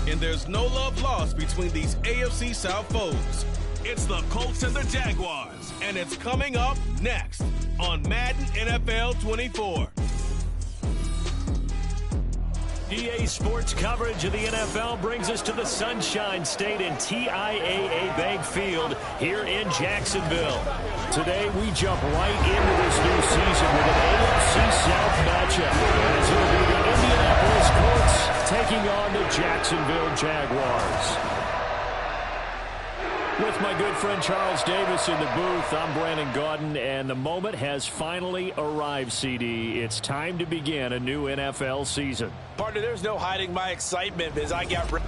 and there's no love lost between these AFC South foes. It's the Colts and the Jaguars, and it's coming up next on Madden NFL 24. EA Sports coverage of the NFL brings us to the Sunshine State and TIAA Bank Field here in Jacksonville. Today, we jump right into this new season with an AFC South matchup, as it will be the Indianapolis Colts taking on the Jacksonville Jaguars. With my good friend Charles Davis in the booth, I'm Brandon Gaudin, and the moment has finally arrived, CD. It's time to begin a new NFL season. Partner, there's no hiding my excitement as I got ready.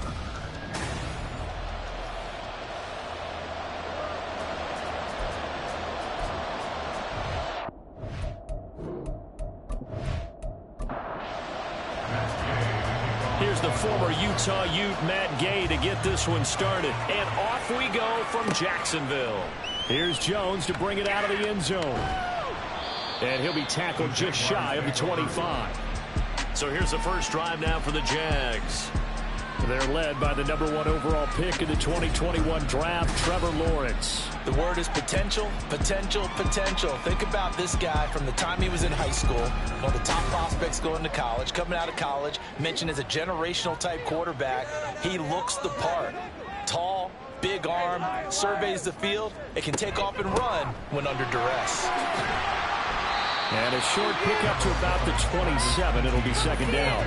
Here's the former Utah Ute, Matt Gay, to get this one started. And off we go from Jacksonville. Here's Jones to bring it out of the end zone. And he'll be tackled just shy of the 25. So here's the first drive now for the Jags. They're led by the #1 overall pick in the 2021 draft, Trevor Lawrence. The word is potential, potential, potential. Think about this guy from the time he was in high school, one of the top prospects going to college, coming out of college, mentioned as a generational type quarterback. He looks the part. Tall, big arm, surveys the field. It can take off and run when under duress. And a short pickup to about the 27. It'll be second down.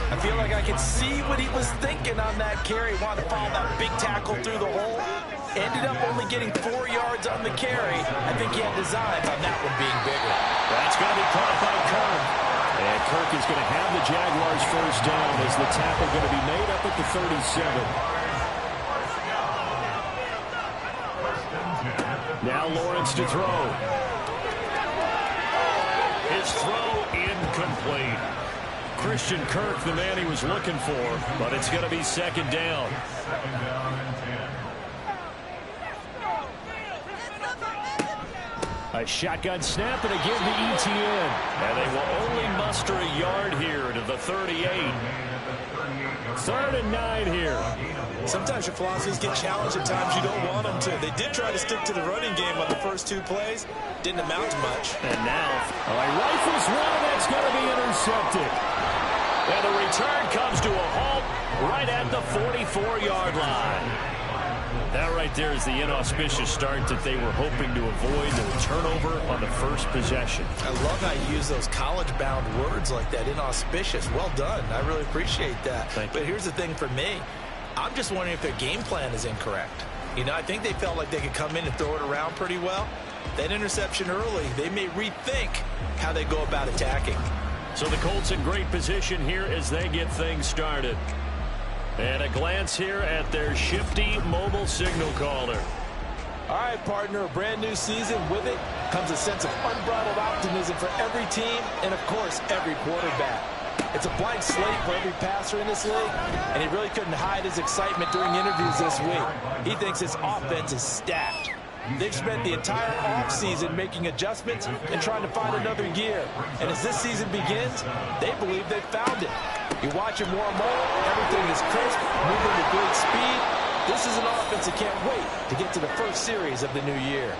I feel like I can see what he was thinking on that carry. Wanted to follow that big tackle through the hole. Ended up only getting 4 yards on the carry. I think he had designs on that one being bigger. That's going to be caught by Kirk. And Kirk is going to have the Jaguars first down as the tackle going to be made up at the 37. Now Lawrence to throw. His throw incomplete. Christian Kirk, the man he was looking for, but it's going to be second down. A shotgun snap and again to ETN. And they will only muster a yard here to the 38. 3rd and 9 here. Sometimes your philosophies get challenged at times you don't want them to. They did try to stick to the running game on the first 2 plays. Didn't amount to much. And now, he rifles one, that's going to be intercepted. And the return comes to a halt right at the 44-yard line. That right there is the inauspicious start that they were hoping to avoid, the turnover on the first possession. I love how you use those college-bound words like that, inauspicious. Well done. I really appreciate that. But here's the thing for me. I'm just wondering if their game plan is incorrect. You know, I think they felt like they could come in and throw it around pretty well. That interception early, they may rethink how they go about attacking. So the Colts in great position here as they get things started. And a glance here at their shifty mobile signal caller. All right, partner, a brand new season. With it comes a sense of unbridled optimism for every team and, of course, every quarterback. It's a blank slate for every passer in this league, and he really couldn't hide his excitement during interviews this week. He thinks his offense is stacked. They've spent the entire offseason making adjustments and trying to find another gear. And as this season begins, they believe they've found it. You watch him warm up, everything is crisp, moving with great speed. This is an offense that can't wait to get to the first series of the new year.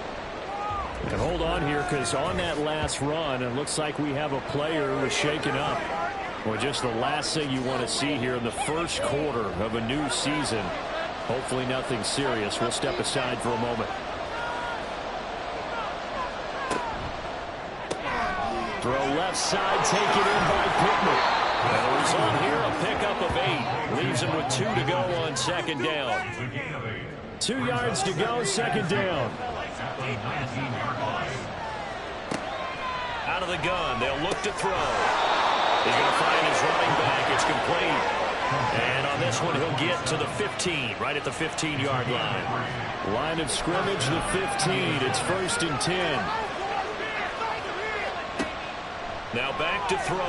And hold on here, because on that last run, it looks like we have a player who was shaken up. Well, just the last thing you want to see here in the first quarter of a new season. Hopefully nothing serious. We'll step aside for a moment. Throw left side, taken in by Pittman. And the result here, a pickup of 8. Leaves him with 2 to go on second down. 2 yards to go, second down. Out of the gun, they'll look to throw. He's going to find his running back. It's complete. And on this one, he'll get to the 15, right at the 15-yard line. Line of scrimmage, the 15. It's 1st and 10. Now back to throw. And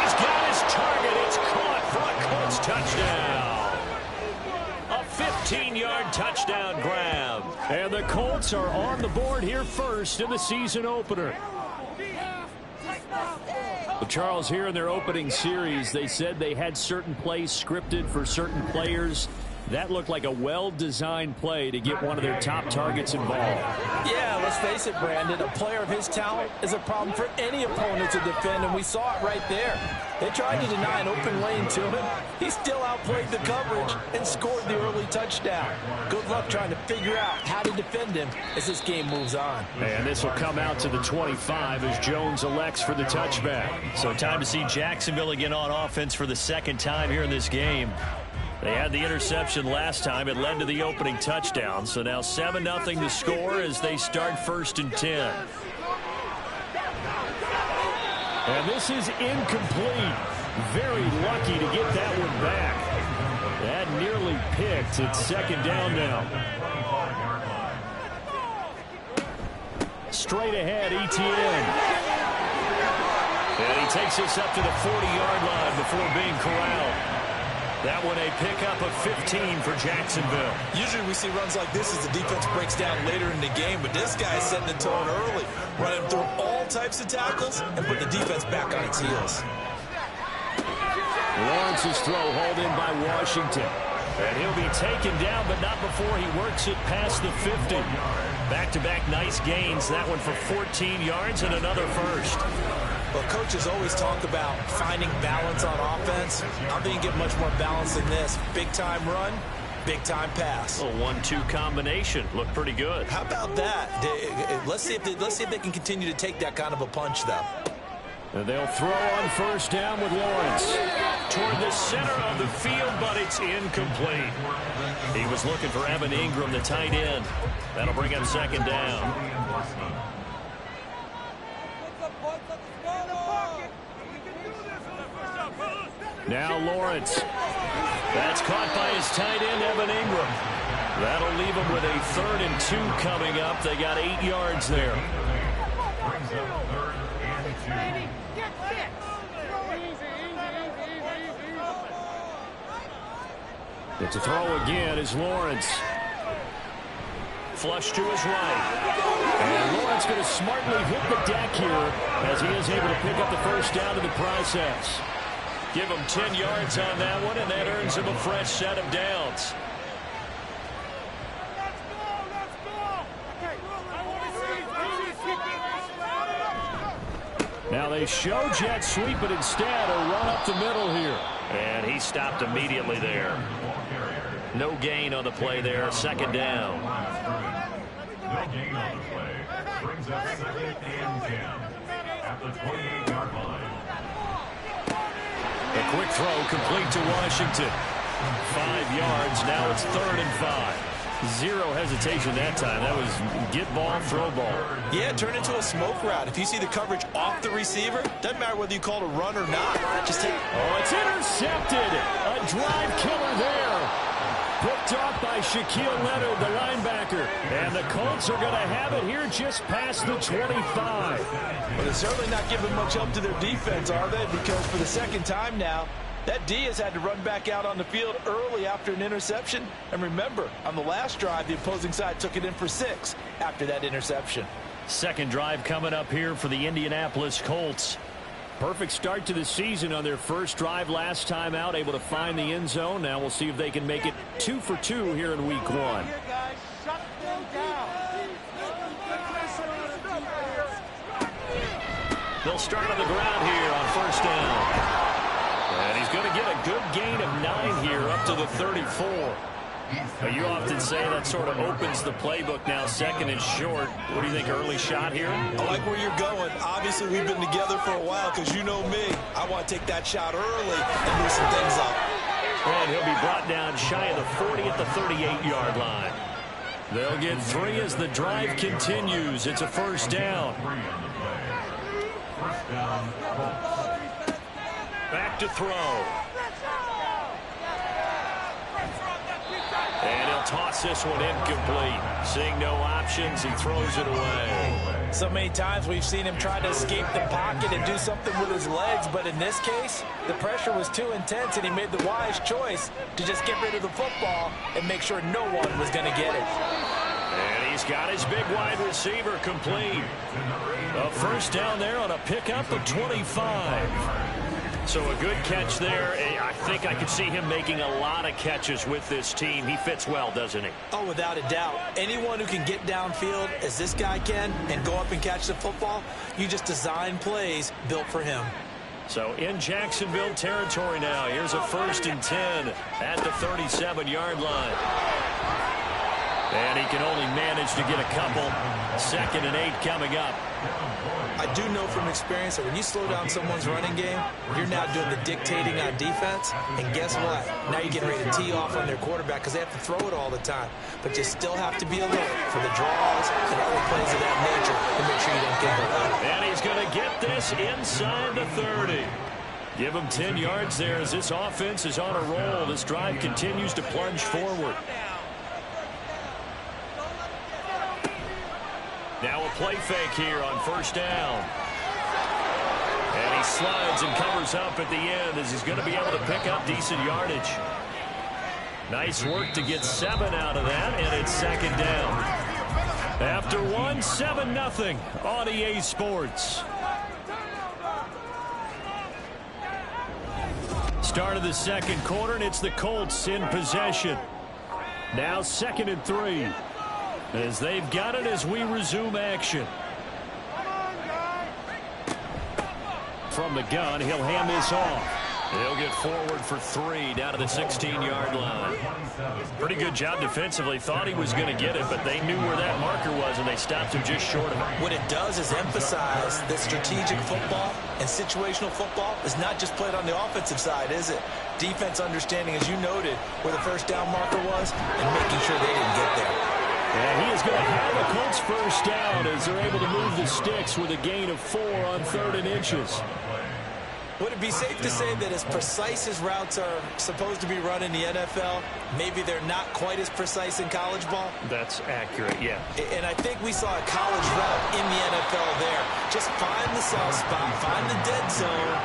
he's got his target. It's caught for a Colts touchdown. A 15-yard touchdown grab. And the Colts are on the board here first in the season opener. Charles, here in their opening series, they said they had certain plays scripted for certain players. That looked like a well-designed play to get one of their top targets involved. Yeah, let's face it, Brandon. A player of his talent is a problem for any opponent to defend, and we saw it right there. They tried to deny an open lane to him. He still outplayed the coverage and scored the early touchdown. Good luck trying to figure out how to defend him as this game moves on. And this will come out to the 25 as Jones elects for the touchback. So time to see Jacksonville again on offense for the second time here in this game. They had the interception last time. It led to the opening touchdown. So now 7-0 to score as they start 1st and 10. And this is incomplete. Very lucky to get that one back. That nearly picked. It's 2nd down now. Straight ahead, Etienne. And he takes us up to the 40-yard line before being corralled. That one a pickup of 15 for Jacksonville. Usually we see runs like this as the defense breaks down later in the game, but this guy is setting the tone early, running through all types of tackles and put the defense back on its heels. Lawrence's throw hauled in by Washington. And he'll be taken down, but not before he works it past the 50. Back-to-back nice gains. That one for 14 yards and another first. Well, coaches always talk about finding balance on offense. I think you get much more balance than this. Big-time run, big-time pass. A 1-2 combination. Looked pretty good. How about that? Let's see if they can continue to take that kind of a punch, though. And they'll throw on 1st down with Lawrence. Toward the center of the field, but it's incomplete. He was looking for Evan Ingram, the tight end. That'll bring up 2nd down. Now Lawrence. That's caught by his tight end, Evan Ingram. That'll leave him with a 3rd and 2 coming up. They got 8 yards there. It's a throw again is Lawrence. Flush to his right. And Lawrence going to smartly hit the deck here as he is able to pick up the 1st down in the process. Give him 10 yards on that one, and that earns him a fresh set of downs. Now they show jet sweep, but instead a run up the middle here. And he stopped immediately there. No gain on the play there. 2nd down. No gain on the play. Brings up 2nd and 10 at the 28-yard line. A quick throw complete to Washington. 5 yards. Now it's 3rd and 5. Zero hesitation that time. That was get ball, throw ball. Yeah, turn into a smoke route. If you see the coverage off the receiver, doesn't matter whether you call it a run or not. Just take. Oh, it's intercepted. A drive killer there. Picked off by Shaquille Leonard, the linebacker. And the Colts are going to have it here just past the 25. Well, they're certainly not giving much help to their defense, are they? Because for the 2nd time now, that D has had to run back out on the field early after an interception. And remember, on the last drive, the opposing side took it in for 6 after that interception. 2nd drive coming up here for the Indianapolis Colts. Perfect start to the season on their 1st drive last time out, able to find the end zone. Now we'll see if they can make it 2 for 2 here in week 1. They'll start on the ground here on 1st down. And he's going to get a good gain of 9 here up to the 34. You often say that sort of opens the playbook now, 2nd and short. What do you think, early shot here? I like where you're going. Obviously, we've been together for a while because you know me. I want to take that shot early and loosen things up. And he'll be brought down shy of the 40 at the 38-yard line. They'll get 3 as the drive continues. It's a 1st down. Back to throw. And he'll toss this one incomplete. Seeing no options, he throws it away. So many times we've seen him try to escape the pocket and do something with his legs, but in this case, the pressure was too intense and he made the wise choice to just get rid of the football and make sure no one was going to get it. And He's got his big wide receiver complete. A first down there on a pickup of 25. So a good catch there. I think I could see him making a lot of catches with this team. He fits well, doesn't he? Oh, without a doubt. Anyone who can get downfield, as this guy can, and go up and catch the football, you just design plays built for him. So in Jacksonville territory now. Here's a 1st and 10 at the 37-yard line. And he can only manage to get a couple. 2nd and 8 coming up. I do know from experience that when you slow down someone's running game, you're now doing the dictating on defense. And guess what? Now you're getting ready to tee off on their quarterback because they have to throw it all the time. But you still have to be alert for the draws and other plays of that nature to make sure you don't get hurt. And he's going to get this inside the 30. Give him 10 yards there as this offense is on a roll. This drive continues to plunge forward. Now a play fake here on 1st down. And he slides and covers up at the end as he's going to be able to pick up decent yardage. Nice work to get 7 out of that, and it's 2nd down. After 1, 7-0 on EA Sports. Start of the 2nd quarter, and it's the Colts in possession. Now 2nd and 3. As they've got it as we resume action. From the gun, he'll hand this off. He'll get forward for 3 down to the 16-yard line. Pretty good job defensively. Thought he was going to get it, but they knew where that marker was, and they stopped him just short of it. What it does is emphasize that strategic football and situational football is not just played on the offensive side, is it? Defense understanding, as you noted, where the 1st down marker was and making sure they didn't get there. And he is going to have the Colts 1st down as they're able to move the sticks with a gain of 4 on 3rd and inches. Would it be safe to say that as precise as routes are supposed to be run in the NFL, maybe they're not quite as precise in college ball? That's accurate, yeah. And I think we saw a college route in the NFL there. Just find the soft spot, find the dead zone,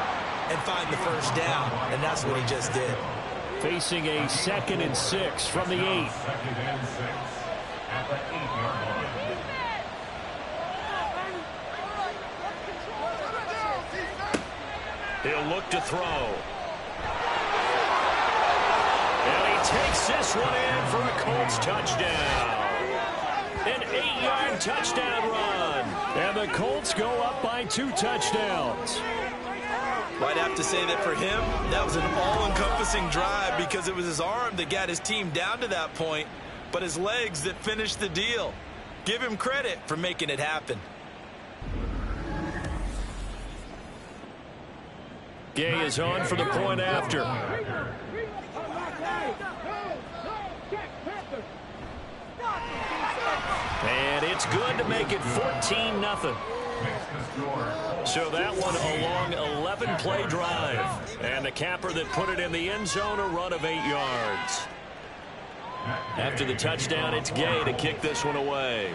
and find the 1st down. And that's what he just did. Facing a 2nd and 6 from the 8. At the 8-yard line. He'll look to throw. And he takes this one in for a Colts touchdown. An 8-yard touchdown run. And the Colts go up by 2 touchdowns. Well, I'd have to say that for him, that was an all-encompassing drive because it was his arm that got his team down to that point, but his legs that finished the deal. Give him credit for making it happen. Gay is on for the point after. And it's good to make it 14-0. So that one a long 11-play drive. And the capper that put it in the end zone, a run of 8 yards. After the touchdown, it's Gay to kick this one away.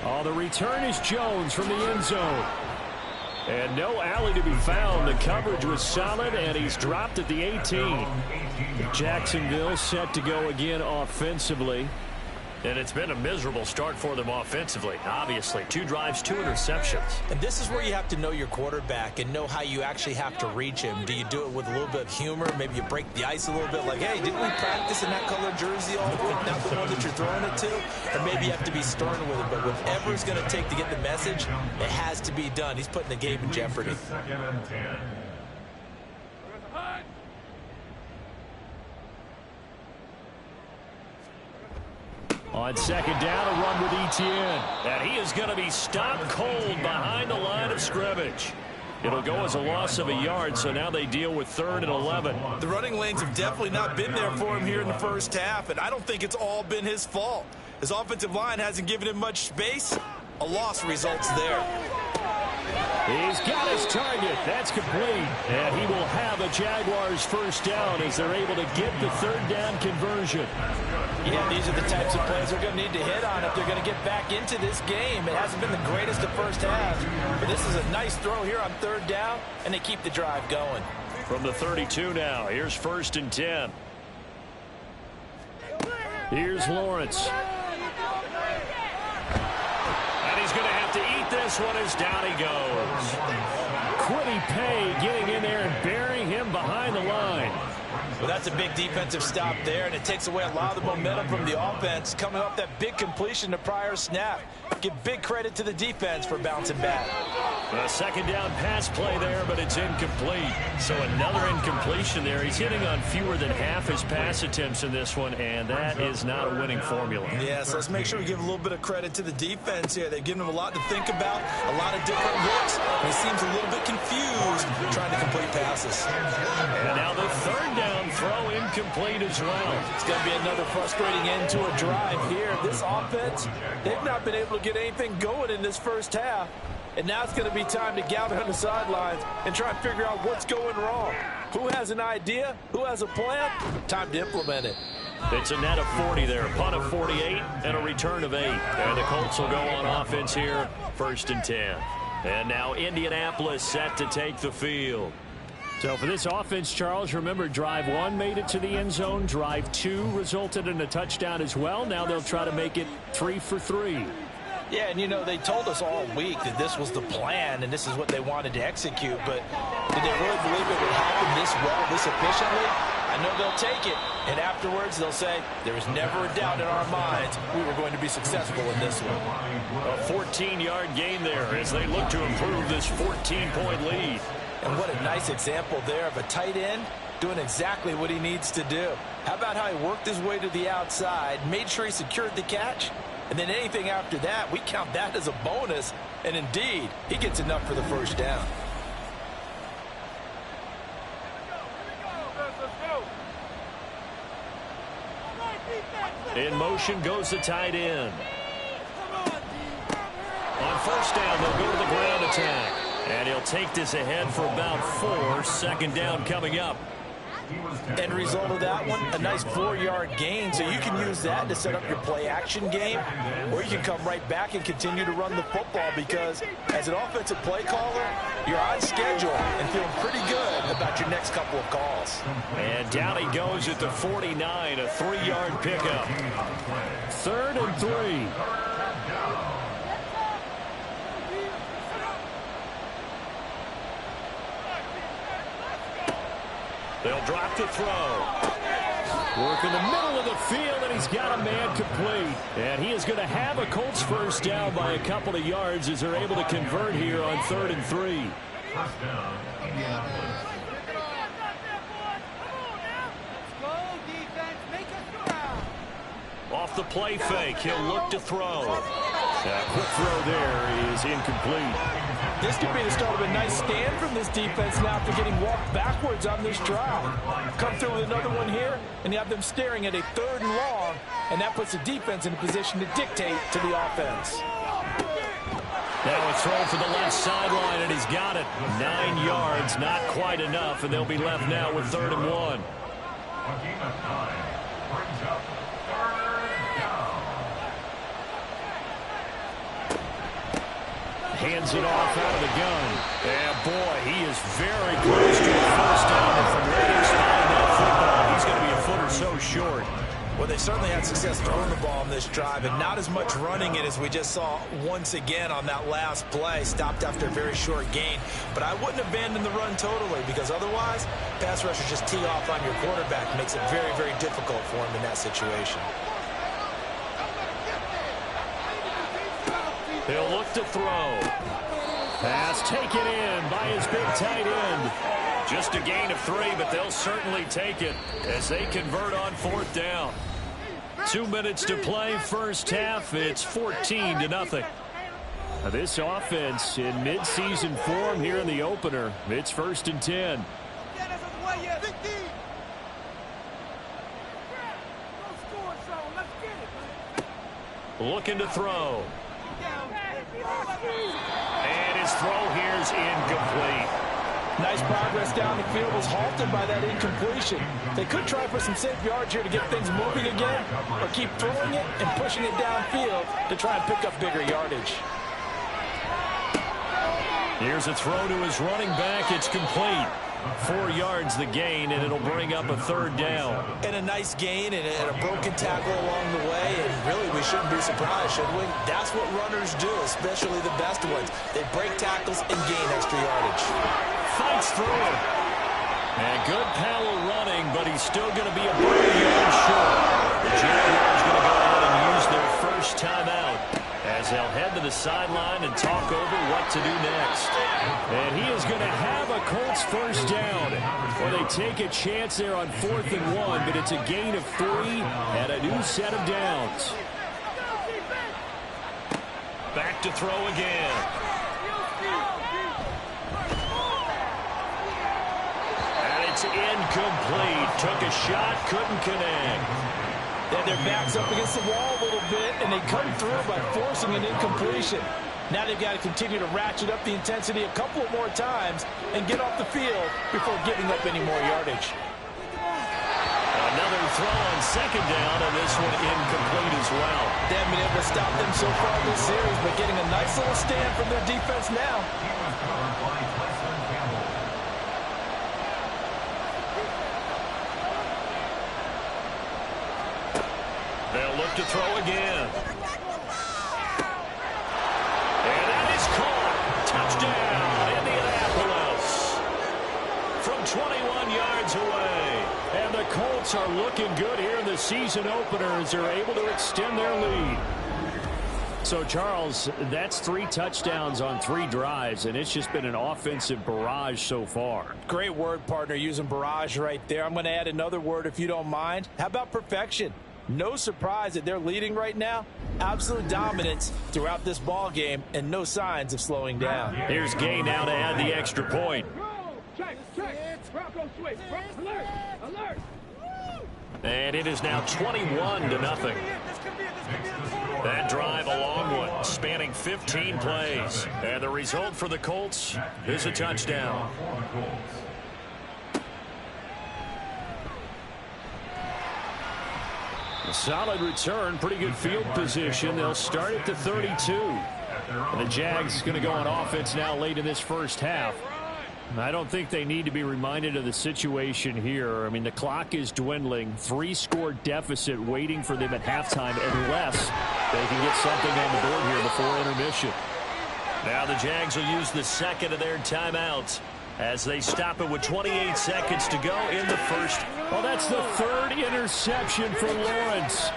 Oh, the return is Jones from the end zone. And no alley to be found. The coverage was solid, and he's dropped at the 18. Jacksonville set to go again offensively. And it's been a miserable start for them offensively, obviously. 2 drives, 2 interceptions. And this is where you have to know your quarterback and know how you actually have to reach him. Do you do it with a little bit of humor? Maybe you break the ice a little bit, like, hey, didn't we practice in that colored jersey all week? Not the one that you're throwing it to? Or maybe you have to be stern with it. But whatever it's going to take to get the message, it has to be done. He's putting the game in jeopardy. 2nd and 10. On 2nd down, a run with Etienne. And he is going to be stopped cold behind the line of scrimmage. It'll go as a loss of a yard, so now they deal with 3rd and 11. The running lanes have definitely not been there for him here in the first half, and I don't think it's all been his fault. His offensive line hasn't given him much space. A loss results there. He's got his target. That's complete. And he will have a Jaguars 1st down as they're able to get the 3rd down conversion. Yeah, these are the types of plays they're going to need to hit on if they're going to get back into this game. It hasn't been the greatest of first half, but this is a nice throw here on 3rd down, and they keep the drive going. From the 32 now, here's 1st and 10. Here's Lawrence. And he's going to have to eat this one as down he goes. Kwity Paye getting in there and burying him behind the line. Well, that's a big defensive stop there, and it takes away a lot of the momentum from the offense coming off that big completion the prior snap. Give big credit to the defense for bouncing back. A second down pass play there, but it's incomplete. So another incompletion there. He's hitting on fewer than half his pass attempts in this one, and that is not a winning formula. Yeah, so let's make sure we give a little bit of credit to the defense here. They've given him a lot to think about, a lot of different looks, and he seems a little bit confused trying to complete passes. And now the third down throw incomplete as well. It's going to be another frustrating end to a drive here. This offense, they've not been able to get anything going in this first half. And now it's going to be time to gather on the sidelines and try and figure out what's going wrong. Who has an idea? Who has a plan? Time to implement it. It's a net of 40 there. Punt of 48 and a return of 8. And the Colts will go on offense here, 1st and 10. And now Indianapolis set to take the field. So for this offense, Charles, remember drive 1 made it to the end zone. Drive 2 resulted in a touchdown as well. Now they'll try to make it 3 for 3. Yeah, and you know, they told us all week that this was the plan and this is what they wanted to execute, but did they really believe it would happen this well, this efficiently? I know they'll take it, and afterwards they'll say, there was never a doubt in our minds we were going to be successful in this one. A 14-yard gain there as they look to improve this 14-point lead. And what a nice example there of a tight end doing exactly what he needs to do. How about how he worked his way to the outside, made sure he secured the catch? And then anything after that, we count that as a bonus. And indeed, he gets enough for the first down. In motion goes the tight end. On first down, they'll go to the ground attack. And he'll take this ahead for about 4. Second down coming up. End result of that one, a nice 4-yard gain. So you can use that to set up your play-action game, or you can come right back and continue to run the football because as an offensive play caller, you're on schedule and feeling pretty good about your next couple of calls. And down he goes at the 49, a 3-yard pickup. 3rd and 3. They'll drop the throw. Work in the middle of the field, and he's got a man complete. And he is going to have a Colts first down by a couple of yards as they're able to convert here on 3rd and 3. First down, Indianapolis. Off the play fake, he'll look to throw. A quick throw there is incomplete. This could be the start of a nice stand from this defense now after getting walked backwards on this drive. Come through with another one here, and you have them staring at a 3rd and long, and that puts the defense in a position to dictate to the offense. Now a throw for the left sideline, and he's got it. 9 yards, not quite enough, and they'll be left now with 3rd and 1. A game of 9 brings up 3rd down. Hands it off out of the gun. And boy, he is very close to a first down. And from where he's finding that football, he's going to be a foot or so short. Well, they certainly had success throwing the ball on this drive, and not as much running it as we just saw once again on that last play. Stopped after a very short gain. But I wouldn't abandon the run totally, because otherwise, pass rushers just tee off on your quarterback. Makes it very, very difficult for him in that situation. He'll look to throw. Pass taken in by his big tight end. Just a gain of 3, but they'll certainly take it as they convert on 4th down. 2 minutes to play first half. It's 14-0. Now this offense in midseason form here in the opener. It's 1st and 10. Looking to throw. And his throw here is incomplete. Nice progress down the field was halted by that incompletion. They could try for some safe yards here to get things moving again, or keep throwing it and pushing it downfield to try and pick up bigger yardage. Here's a throw to his running back. It's complete. 4 yards the gain, and it'll bring up a 3rd down. And a nice gain and a broken tackle along the way. And really, we shouldn't be surprised, should we? That's what runners do, especially the best ones. They break tackles and gain extra yardage. Fights through it. And good Powell running, but he's still going to be a yard short. The Jaguars going to go out and use their first timeout as they'll head to the sideline and talk over what to do next. And he is going to have a Colts first down. Well, they take a chance there on 4th and 1, but it's a gain of 3 and a new set of downs. Back to throw again. And it's incomplete. Took a shot, couldn't connect. And their back's up against the wall a little bit, and they come through by forcing an incompletion. Now they've got to continue to ratchet up the intensity a couple more times and get off the field before giving up any more yardage. Another throw on 2nd down, and this one incomplete as well. They haven't been able to stop them so far this series, but getting a nice little stand from their defense now. They'll look to throw again. And that is caught. Touchdown, Indianapolis. From 21 yards away. And the Colts are looking good here in the season opener as they're able to extend their lead. So, Charles, that's 3 touchdowns on 3 drives, and it's just been an offensive barrage so far. Great word, partner, using barrage right there. I'm going to add another word if you don't mind. How about perfection? No surprise that they're leading right now. Absolute dominance throughout this ball game and no signs of slowing down. Here's Gay now to add the extra point. And it is now 21-0. That drive, a long one, spanning 15 plays. And the result for the Colts is a touchdown. A solid return, pretty good field position. They'll start at the 32. And the Jags going to go on offense now late in this first half. I don't think they need to be reminded of the situation here. I mean, the clock is dwindling. 3-score deficit waiting for them at halftime unless they can get something on the board here before intermission. Now the Jags will use the second of their timeouts as they stop it with 28 seconds to go in the first. Well, that's the 3rd interception for Lawrence.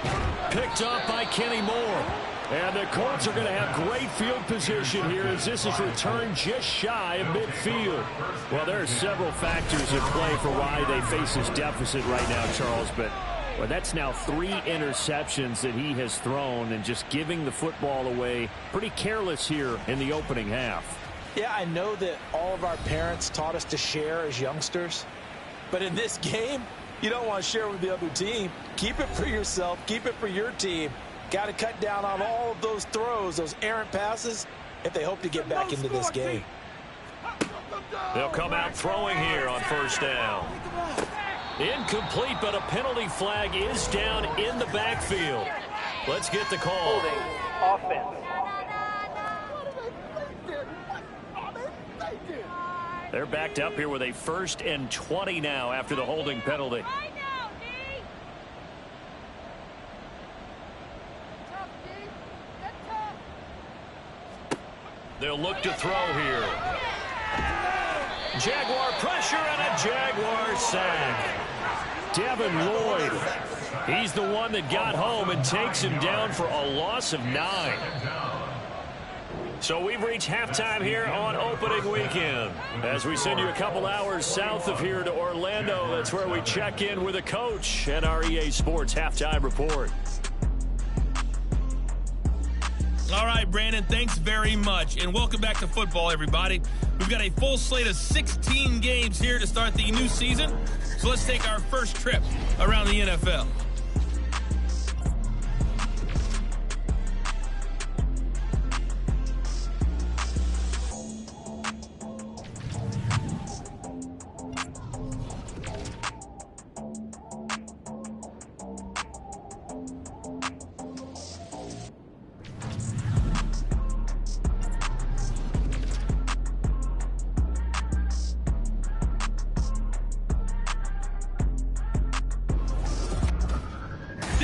Picked up by Kenny Moore. And the Colts are going to have great field position here as this is returned just shy of midfield. Well, there are several factors at play for why they face this deficit right now, Charles. But well, that's now 3 interceptions that he has thrown and just giving the football away. Pretty careless here in the opening half. Yeah, I know that all of our parents taught us to share as youngsters. But in this game, you don't want to share with the other team. Keep it for yourself. Keep it for your team. Got to cut down on all of those throws, those errant passes, if they hope to get back into this game. They'll come out throwing here on 1st down. Incomplete, but a penalty flag is down in the backfield. Let's get the call. Offense. They're backed up here with a 1st and 20 now after the holding penalty. They'll look to throw here. Jaguar pressure and a Jaguar sack. Devin Lloyd. He's the one that got home and takes him down for a loss of 9. So we've reached halftime here on opening weekend. As we send you a couple hours south of here to Orlando, that's where we check in with a coach and our EA Sports halftime report. All right, Brandon, thanks very much. And welcome back to football, everybody. We've got a full slate of 16 games here to start the new season. So let's take our first trip around the NFL.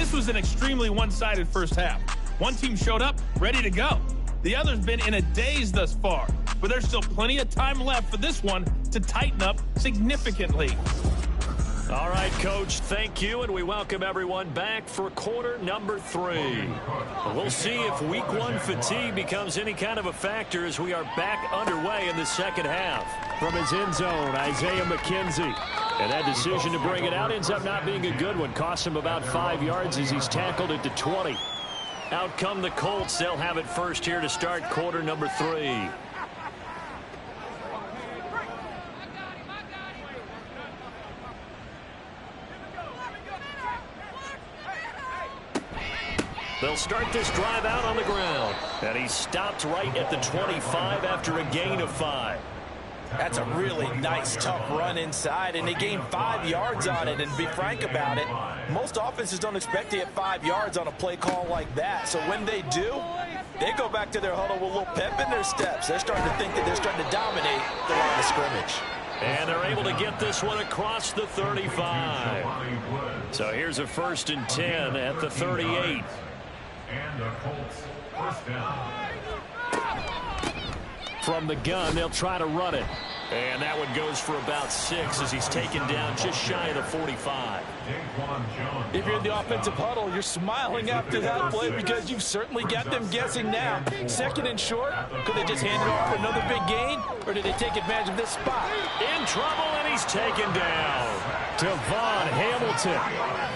This was an extremely one-sided first half. One team showed up, ready to go. The other's been in a daze thus far, but there's still plenty of time left for this one to tighten up significantly. All right, Coach, thank you, and we welcome everyone back for quarter number 3. We'll see if week 1 fatigue becomes any kind of a factor as we are back underway in the second half. From his end zone, Isaiah McKenzie. And that decision to bring it out ends up not being a good one. Costs him about 5 yards as he's tackled it to 20. Out come the Colts. They'll have it first here to start quarter number 3. They'll start this drive out on the ground. And he stopped right at the 25 after a gain of 5. That's a really nice, tough run inside, and they gained 5 yards on it. And to be frank about it, most offenses don't expect to get 5 yards on a play call like that. So when they do, they go back to their huddle with a little pep in their steps. They're starting to think that they're starting to dominate the line of scrimmage. And they're able to get this one across the 35. So here's a 1st and 10 at the 38. And the Colts first down. From the gun, they'll try to run it. And that one goes for about 6 as he's taken down just shy of the 45. If you're in the offensive huddle, you're smiling after that play because you've certainly got them guessing now. 2nd and short, could they just hand it off for another big gain, or did they take advantage of this spot? In trouble, and he's taken down. Devon Hamilton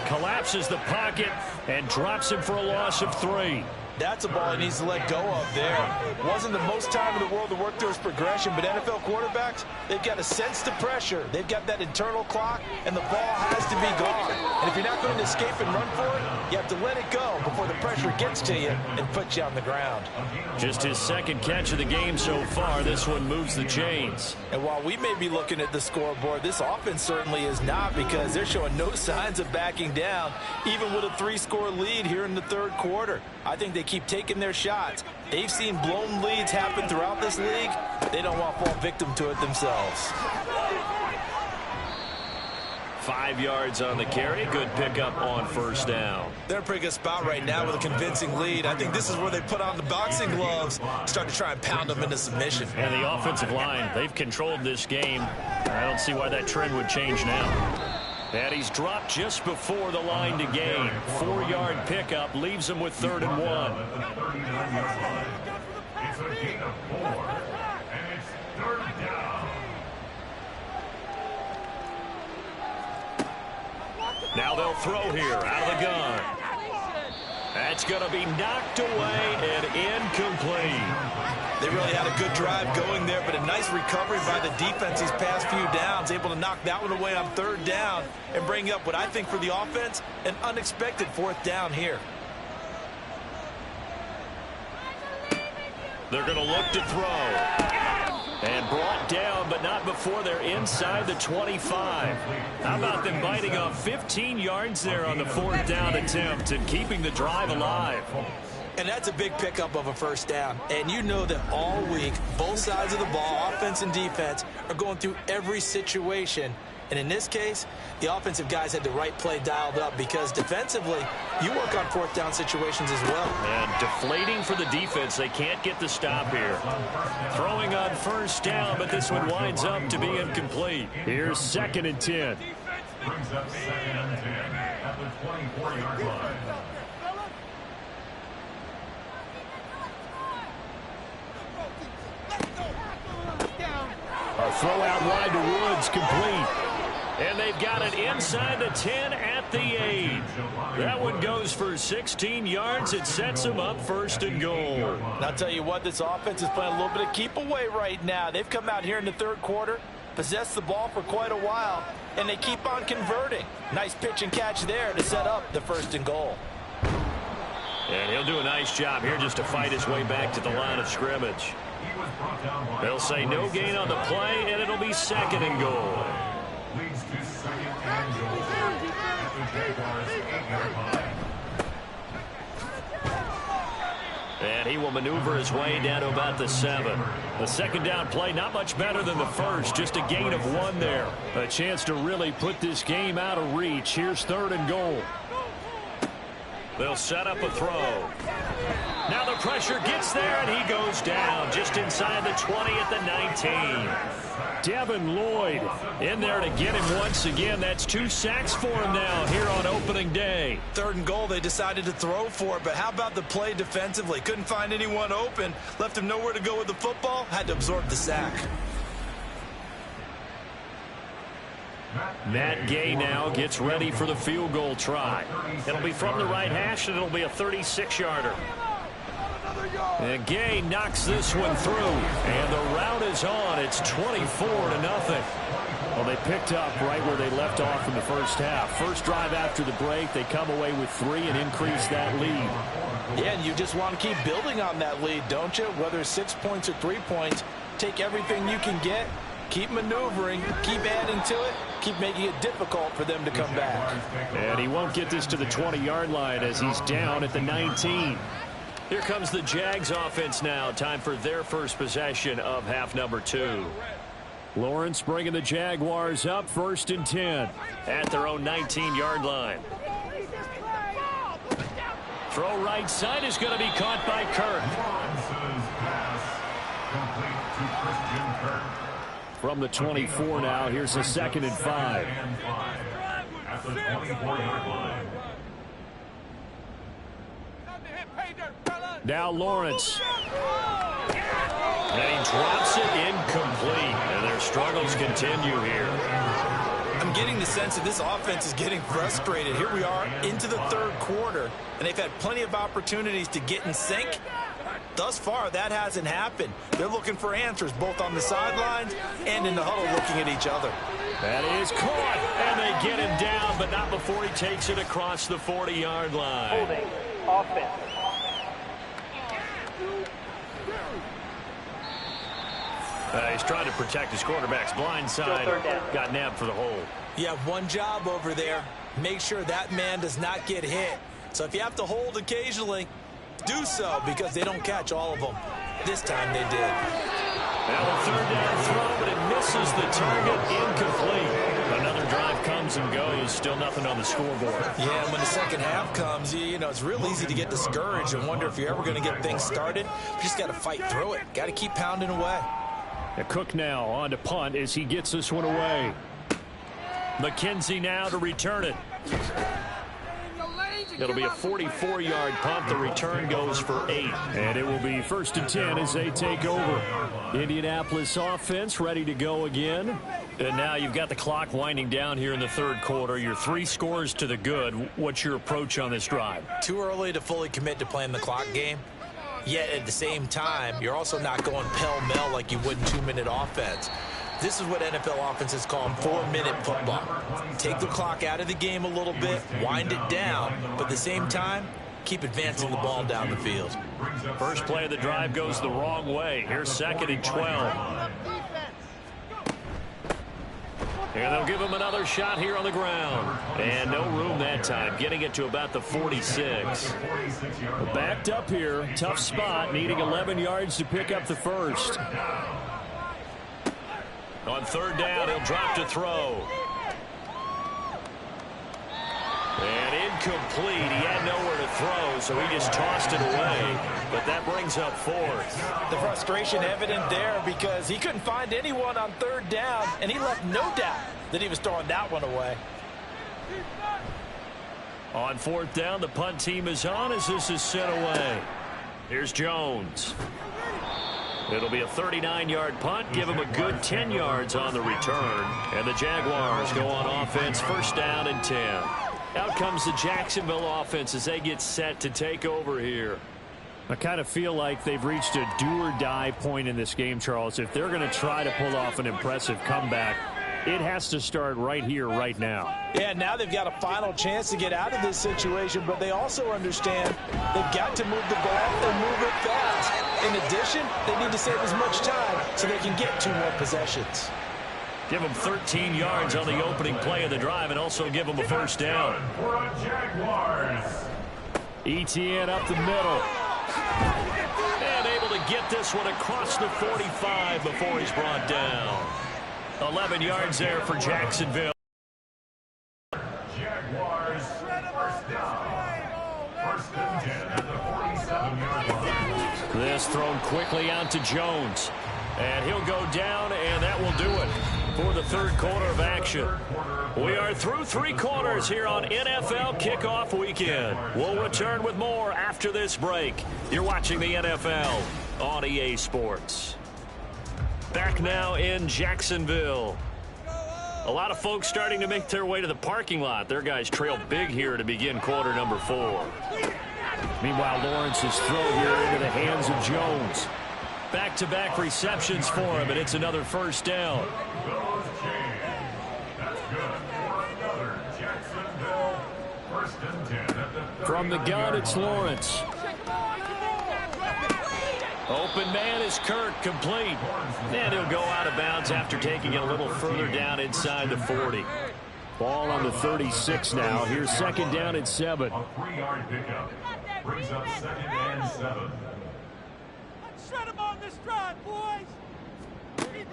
collapses the pocket and drops him for a loss of 3. That's a ball he needs to let go of there. Wasn't the most time in the world to work through his progression, but NFL quarterbacks, they've got to sense the pressure. They've got that internal clock, and the ball has to be gone. And if you're not going to escape and run for it, you have to let it go before the pressure gets to you and puts you on the ground. Just his 2nd catch of the game so far. This one moves the chains. And while we may be looking at the scoreboard, this offense certainly is not, because they're showing no signs of backing down, even with a 3-score lead here in the 3rd quarter. I think they keep taking their shots. They've seen blown leads happen throughout this league. They don't want to fall victim to it themselves. 5 yards on the carry. Good pickup on 1st down. They're in a pretty good spot right now with a convincing lead. I think this is where they put on the boxing gloves, start to try and pound them into submission. And the offensive line, they've controlled this game. I don't see why that trend would change now. And he's dropped just before the line to gain. 4-yard pickup leaves him with 3rd and 1. It's a gain of 4, and it's 3rd down. Now they'll throw here out of the gun. That's going to be knocked away and incomplete. They really had a good drive going there, but a nice recovery by the defense these past few downs, able to knock that one away on 3rd down and bring up what I think for the offense, an unexpected 4th down here. They're going to look to throw. And brought down, but not before they're inside the 25. How about them biting off 15 yards there on the 4th down attempt and keeping the drive alive? And that's a big pickup of a 1st down. And you know that all week, both sides of the ball, offense and defense, are going through every situation. And in this case, the offensive guys had the right play dialed up, because defensively, you work on 4th down situations as well. And deflating for the defense. They can't get the stop here. Throwing on 1st down, but this one winds up to be incomplete. Here's 2nd and 10. Brings up 2nd and 10 at the 24-yard line. A throw out wide to Woods, complete. And they've got it inside the 10 at the 8. That one goes for 16 yards. It sets them up 1st and goal. And I'll tell you what, this offense is playing a little bit of keep away right now. They've come out here in the 3rd quarter, possessed the ball for quite a while, and they keep on converting. Nice pitch and catch there to set up the 1st and goal. And he'll do a nice job here just to fight his way back to the line of scrimmage. They'll say no gain on the play, and it'll be 2nd and goal. Leads to 2nd and goal at the Jaguars' 8-yard line. And he will maneuver his way down to about the 7. The 2nd down play, not much better than the 1st. Just a gain of 1 there. A chance to really put this game out of reach. Here's 3rd and goal. They'll set up a throw. Now the pressure gets there, and he goes down just inside the 20 at the 19. Devin Lloyd in there to get him once again. That's 2 sacks for him now here on opening day. 3rd and goal, they decided to throw for it, but how about the play defensively? Couldn't find anyone open, left him nowhere to go with the football, had to absorb the sack. Matt Gay now gets ready for the field goal try. It'll be from the right hash, and it'll be a 36-yarder. And Gay knocks this one through, and the route is on. It's 24-0. Well, they picked up right where they left off in the first half. First drive after the break, they come away with 3 and increase that lead. Yeah, and you just want to keep building on that lead, don't you? Whether it's 6 points or 3 points, take everything you can get, keep maneuvering, keep adding to it, keep making it difficult for them to come back. And he won't get this to the 20-yard line as he's down at the 19. Here comes the Jags offense now. Time for their first possession of half number 2. Lawrence bringing the Jaguars up 1st and 10 at their own 19-yard line. Throw right side is going to be caught by Kirk. From the 24 now, here's a 2nd and 5. At the 24-yard line. Now Lawrence. And he drops it incomplete. And their struggles continue here. I'm getting the sense that this offense is getting frustrated. Here we are into the 3rd quarter, and they've had plenty of opportunities to get in sync. Thus far, that hasn't happened. They're looking for answers both on the sidelines and in the huddle looking at each other. That is caught, and they get him down, but not before he takes it across the 40-yard line. Holding offense. He's trying to protect his quarterback's blind side. Got nabbed for the hold. You have one job over there. Make sure that man does not get hit. So if you have to hold occasionally, do so, because they don't catch all of them. This time they did. Now the 3rd down throw, but it misses the target. Incomplete. Another drive comes and goes. Still nothing on the scoreboard. Yeah, and when the second half comes, you know, it's real easy to get discouraged and wonder if you're ever going to get things started. You just got to fight through it. Got to keep pounding away. Cook now on to punt as he gets this one away. McKenzie now to return it. It'll be a 44-yard punt. The return goes for 8. And it will be 1st and 10 as they take over. Indianapolis offense ready to go again. And now you've got the clock winding down here in the 3rd quarter. You're 3 scores to the good. What's your approach on this drive? Too early to fully commit to playing the clock game. Yet at the same time, you're also not going pell-mell like you would in 2-minute offense. This is what NFL offenses call 4-minute football. Take the clock out of the game a little bit, wind it down, but at the same time, keep advancing the ball down the field. First play of the drive goes the wrong way. Here's 2nd and 12. And they'll give him another shot here on the ground. And no room that time, getting it to about the 46. Backed up here, tough spot, needing 11 yards to pick up the first. On 3rd down, he'll drop to throw. And incomplete. He had nowhere to throw, so he just tossed it away. But that brings up 4th. The frustration evident there because he couldn't find anyone on 3rd down, and he left no doubt that he was throwing that one away. On 4th down, the punt team is on as this is sent away. Here's Jones. It'll be a 39-yard punt. Give him a good 10 yards on the return. And the Jaguars go on offense, 1st down and 10. Out comes the Jacksonville offense as they get set to take over here. I kind of feel like they've reached a do-or-die point in this game, Charles. If they're going to try to pull off an impressive comeback, it has to start right here, right now. Yeah, now they've got a final chance to get out of this situation, but they also understand they've got to move the ball and move it fast. In addition, they need to save as much time so they can get 2 more possessions. Give them 13 yards on the opening play of the drive and also give them a 1st down. Etienne up the middle. And able to get this one across the 45 before he's brought down. 11 yards there for Jacksonville. Jaguars, 1st down. This thrown quickly out to Jones. And he'll go down, and that will do it for the third quarter of action. We are through 3 quarters here on NFL Kickoff Weekend. We'll return with more after this break. You're watching the NFL on EA Sports. Back now in Jacksonville. A lot of folks starting to make their way to the parking lot. Their guys trail big here to begin quarter number 4. Meanwhile, Lawrence's throw here into the hands of Jones. Back-to-back receptions for him, and it's another first down. From the gun, it's Lawrence. Open man is Kirk, complete. And he'll go out of bounds after taking it a little further down inside the 40. Ball on the 36 now. Here's second down and 7. A 3-yard pickup brings up 2nd and 7. Shut him on this drive, boys.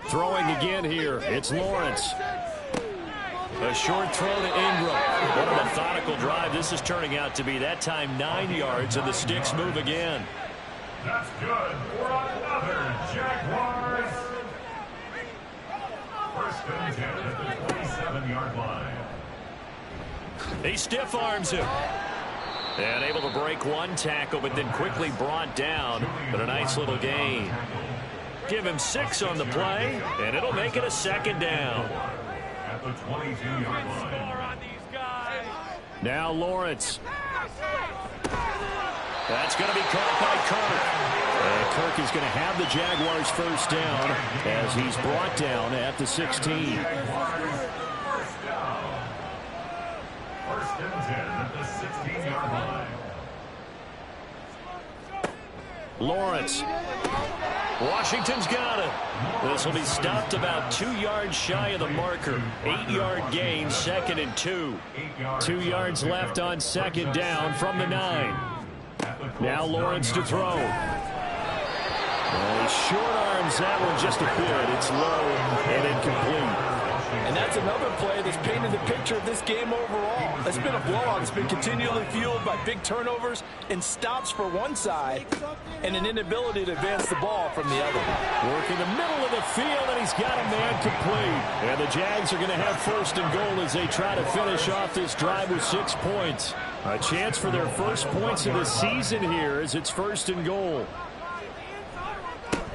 Throwing again here. It's Lawrence. A short throw to Ingram. What a methodical drive this is turning out to be. That time 9 yards, and the sticks move again. That's good for another Jaguars. First and 10 at the 27-yard line. He stiff arms him. And able to break one tackle, but then quickly brought down. But a nice little gain. Give him 6 on the play, and it'll make it a second down. At the 22-yard line. Now Lawrence. That's going to be caught by Kirk. And Kirk is going to have the Jaguars first down as he's brought down at the 16. First and 10 at the 16-yard line. Lawrence. Washington's got it. This will be stopped about 2 yards shy of the marker. 8-yard gain, 2nd and 2. 2 yards left on second down from the 9. Now Lawrence to throw. He short arms that one just a bit. It's low and incomplete. And that's another play that's painted the picture of this game overall. It's been a blowout. It's been continually fueled by big turnovers and stops for one side and an inability to advance the ball from the other. Working the middle of the field, and he's got a man complete. And the Jags are going to have first and goal as they try to finish off this drive with 6 points. A chance for their first points of the season here as it's first and goal.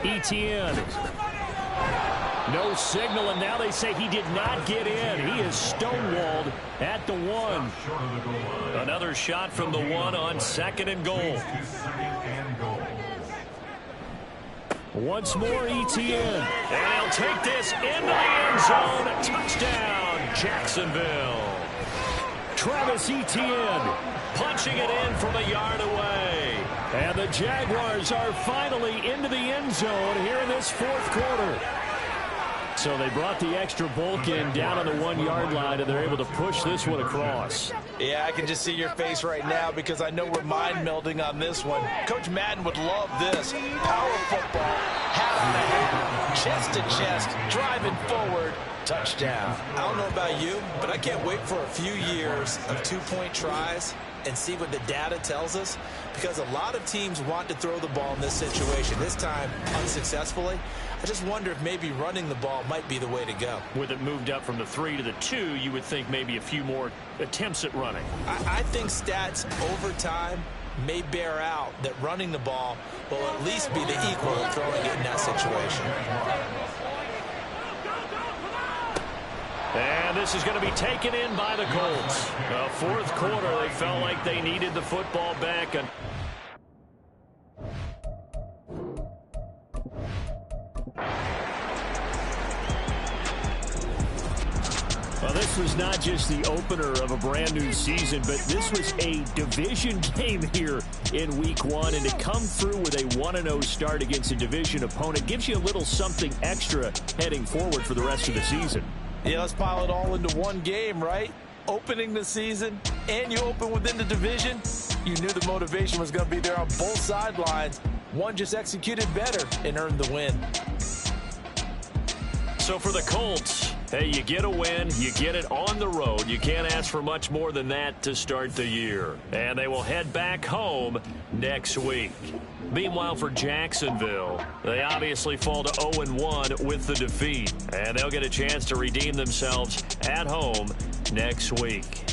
Etienne. No signal, and now they say he did not get in. He is stonewalled at the 1. Another shot from the 1 on 2nd and goal. Once more, Etienne. And he'll take this into the end zone. Touchdown, Jacksonville. Travis Etienne punching it in from a yard away. And the Jaguars are finally into the end zone here in this 4th quarter. So they brought the extra bulk in down on the 1-yard line, and they're able to push this one across. Yeah, I can just see your face right now because I know we're mind melding on this one. Coach Madden would love this. Power football, half man, chest to chest, driving forward, touchdown. I don't know about you, but I can't wait for a few years of 2-point tries and see what the data tells us, because a lot of teams want to throw the ball in this situation, this time unsuccessfully. I just wonder if maybe running the ball might be the way to go. With it moved up from the 3 to the 2, you would think maybe a few more attempts at running. I think stats over time may bear out that running the ball will at least be the equal of throwing it in that situation. And this is going to be taken in by the Colts. The 4th quarter, they felt like they needed the football back. Well, this was not just the opener of a brand new season, but this was a division game here in week 1. And to come through with a 1-0 start against a division opponent gives you a little something extra heading forward for the rest of the season. Yeah, let's pile it all into one game, right? Opening the season, and you open within the division. You knew the motivation was going to be there on both sidelines. One just executed better and earned the win. So for the Colts, Hey, you get a win, you get it on the road. You can't ask for much more than that to start the year. And they will head back home next week. Meanwhile, for Jacksonville, they obviously fall to 0-1 with the defeat. And they'll get a chance to redeem themselves at home next week.